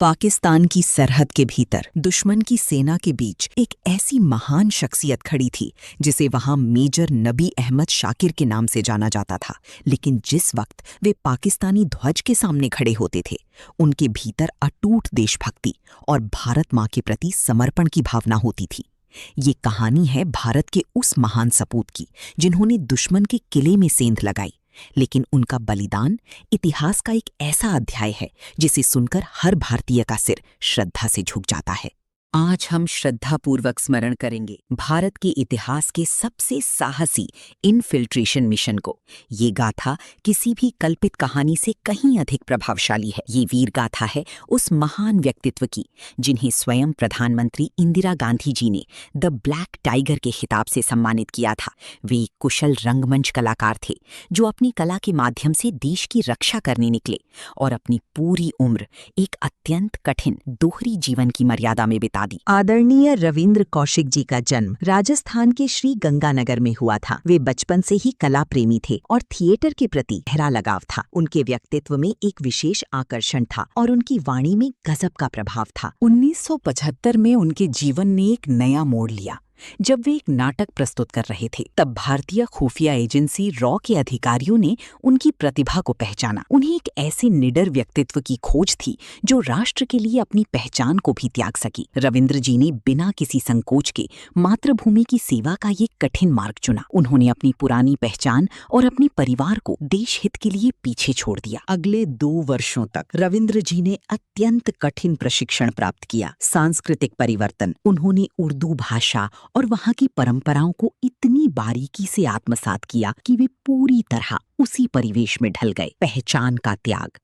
पाकिस्तान की सरहद के भीतर दुश्मन की सेना के बीच एक ऐसी महान शख्सियत खड़ी थी जिसे वहां मेजर नबी अहमद शाकिर के नाम से जाना जाता था। लेकिन जिस वक्त वे पाकिस्तानी ध्वज के सामने खड़े होते थे, उनके भीतर अटूट देशभक्ति और भारत माँ के प्रति समर्पण की भावना होती थी। ये कहानी है भारत के उस महान सपूत की जिन्होंने दुश्मन के किले में सेंध लगाई, लेकिन उनका बलिदान इतिहास का एक ऐसा अध्याय है जिसे सुनकर हर भारतीय का सिर श्रद्धा से झुक जाता है। आज हम श्रद्धापूर्वक स्मरण करेंगे भारत के इतिहास के सबसे साहसी इनफिल्ट्रेशन मिशन को। ये गाथा किसी भी कल्पित कहानी से कहीं अधिक प्रभावशाली है। ये वीर गाथा है उस महान व्यक्तित्व की जिन्हें स्वयं प्रधानमंत्री इंदिरा गांधी जी ने द ब्लैक टाइगर के खिताब से सम्मानित किया था। वे एक कुशल रंगमंच कलाकार थे जो अपनी कला के माध्यम से देश की रक्षा करने निकले और अपनी पूरी उम्र एक अत्यंत कठिन दोहरी जीवन की मर्यादा में बिता दी। आदरणीय रविंद्र कौशिक जी का जन्म राजस्थान के श्री गंगानगर में हुआ था। वे बचपन से ही कला प्रेमी थे और थिएटर के प्रति गहरा लगाव था। उनके व्यक्तित्व में एक विशेष आकर्षण था और उनकी वाणी में गजब का प्रभाव था। 1975 में उनके जीवन ने एक नया मोड़ लिया जब वे एक नाटक प्रस्तुत कर रहे थे। तब भारतीय खुफिया एजेंसी रॉ के अधिकारियों ने उनकी प्रतिभा को पहचाना। उन्हें एक ऐसे निडर व्यक्तित्व की खोज थी जो राष्ट्र के लिए अपनी पहचान को भी त्याग सकी। रविंद्र जी ने बिना किसी संकोच के मातृभूमि की सेवा का ये कठिन मार्ग चुना। उन्होंने अपनी पुरानी पहचान और अपने परिवार को देश हित के लिए पीछे छोड़ दिया। अगले 2 वर्षों तक रविंद्र जी ने अत्यंत कठिन प्रशिक्षण प्राप्त किया। सांस्कृतिक परिवर्तन, उन्होंने उर्दू भाषा और वहां की परंपराओं को इतनी बारीकी से आत्मसात किया कि वे पूरी तरह उसी परिवेश में ढल गए। पहचान का त्याग,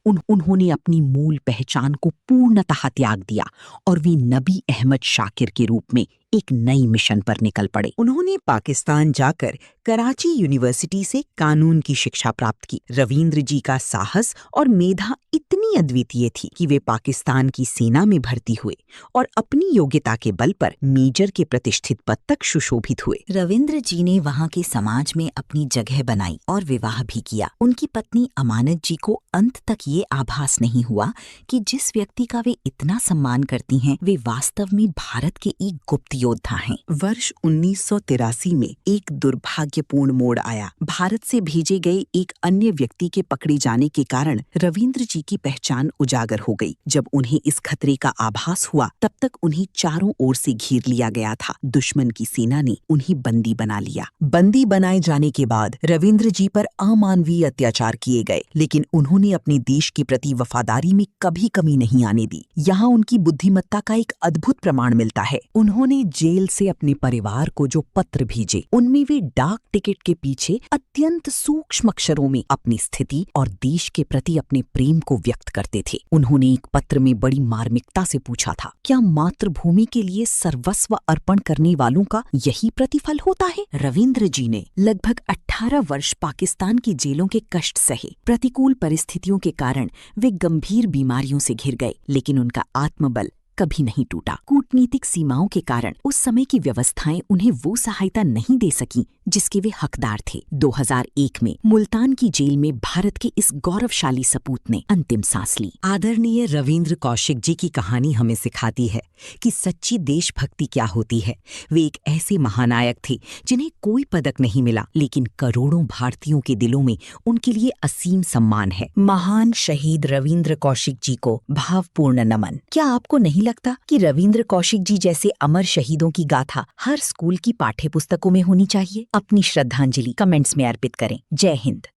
उन्होंने अपनी मूल पहचान को पूर्णतः त्याग दिया और वे नबी अहमद शाकिर के रूप में एक नई मिशन पर निकल पड़े। उन्होंने पाकिस्तान जाकर कराची यूनिवर्सिटी से कानून की शिक्षा प्राप्त की। रविंद्र जी का साहस और मेधा इतनी अद्वितीय थी कि वे पाकिस्तान की सेना में भर्ती हुए और अपनी योग्यता के बल पर मेजर के प्रतिष्ठित पद तक सुशोभित हुए। रविंद्र जी ने वहां के समाज में अपनी जगह बनाई और विवाह भी किया। उनकी पत्नी अमानत जी को अंत तक ये आभास नहीं हुआ कि जिस व्यक्ति का वे इतना सम्मान करती हैं, वे वास्तव में भारत के एक गुप्त योद्धा हैं। वर्ष 1983 में एक दुर्भाग्यपूर्ण मोड़ आया। भारत से भेजे गए एक अन्य व्यक्ति के पकड़े जाने के कारण रविंद्र जी की पहचान उजागर हो गई। जब उन्हें इस खतरे का आभास हुआ, तब तक उन्हें चारों ओर से घेर लिया गया था। दुश्मन की सेना ने उन्हें बंदी बना लिया। बंदी बनाए जाने के बाद रविंद्र जी पर अमानवीय अत्याचार किए गए, लेकिन उन्होंने अपने देश के प्रति वफादारी में कभी कमी नहीं आने दी। यहाँ उनकी बुद्धिमत्ता का एक अद्भुत प्रमाण मिलता है। उन्होंने जेल से अपने परिवार को जो पत्र भेजे, उनमें वे डाक टिकट के पीछे अत्यंत सूक्ष्म अक्षरों में अपनी स्थिति और देश के प्रति अपने प्रेम को व्यक्त करते थे। उन्होंने एक पत्र में बड़ी मार्मिकता से पूछा था, क्या मातृभूमि के लिए सर्वस्व अर्पण करने वालों का यही प्रतिफल होता है? रविंद्र जी ने लगभग 18 वर्ष पाकिस्तान की जेलों के कष्ट सहे। प्रतिकूल परिस्थितियों के कारण वे गंभीर बीमारियों से घिर गए, लेकिन उनका आत्मबल कभी नहीं टूटा। कूटनीतिक सीमाओं के कारण उस समय की व्यवस्थाएं उन्हें वो सहायता नहीं दे सकी जिसके वे हकदार थे। 2001 में मुल्तान की जेल में भारत के इस गौरवशाली सपूत ने अंतिम सांस ली। आदरणीय रविंद्र कौशिक जी की कहानी हमें सिखाती है कि सच्ची देशभक्ति क्या होती है। वे एक ऐसे महानायक थे जिन्हें कोई पदक नहीं मिला, लेकिन करोड़ों भारतीयों के दिलों में उनके लिए असीम सम्मान है। महान शहीद रविंद्र कौशिक जी को भावपूर्ण नमन। क्या आपको नहीं लगता कि रविंद्र कौशिक जी जैसे अमर शहीदों की गाथा हर स्कूल की पाठ्य पुस्तकों में होनी चाहिए? अपनी श्रद्धांजलि कमेंट्स में अर्पित करें। जय हिंद।